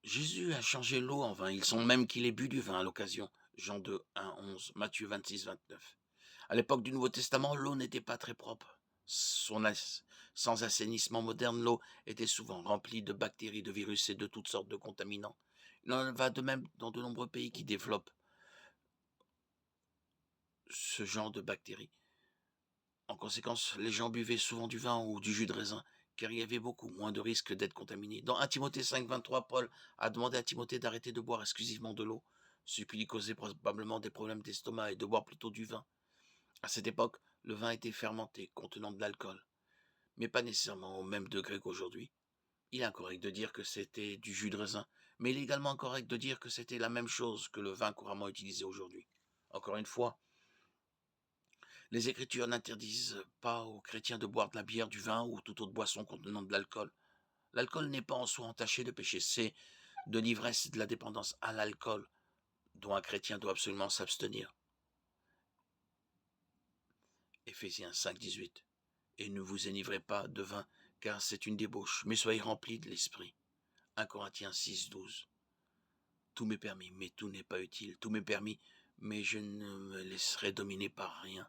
Jésus a changé l'eau en vin, il semble même qu'il ait bu du vin à l'occasion. Jean 2, 1, 11, Matthieu 26, 29. À l'époque du Nouveau Testament, l'eau n'était pas très propre. Sans assainissement moderne, l'eau était souvent remplie de bactéries, de virus et de toutes sortes de contaminants. Il en va de même dans de nombreux pays qui développent ce genre de bactéries. En conséquence, les gens buvaient souvent du vin ou du jus de raisin, car il y avait beaucoup moins de risques d'être contaminés. Dans 1 Timothée 5, 23, Paul a demandé à Timothée d'arrêter de boire exclusivement de l'eau, ce qui lui causait probablement des problèmes d'estomac, et de boire plutôt du vin. À cette époque, le vin était fermenté, contenant de l'alcool, mais pas nécessairement au même degré qu'aujourd'hui. Il est incorrect de dire que c'était du jus de raisin, mais il est également incorrect de dire que c'était la même chose que le vin couramment utilisé aujourd'hui. Encore une fois, les Écritures n'interdisent pas aux chrétiens de boire de la bière, du vin ou toute autre boisson contenant de l'alcool. L'alcool n'est pas en soi entaché de péché, c'est de l'ivresse et de la dépendance à l'alcool dont un chrétien doit absolument s'abstenir. Éphésiens 5, 18. Et ne vous enivrez pas de vin, car c'est une débauche, mais soyez remplis de l'esprit. 1 Corinthiens 6, 12. Tout m'est permis, mais tout n'est pas utile. Tout m'est permis, mais je ne me laisserai dominer par rien.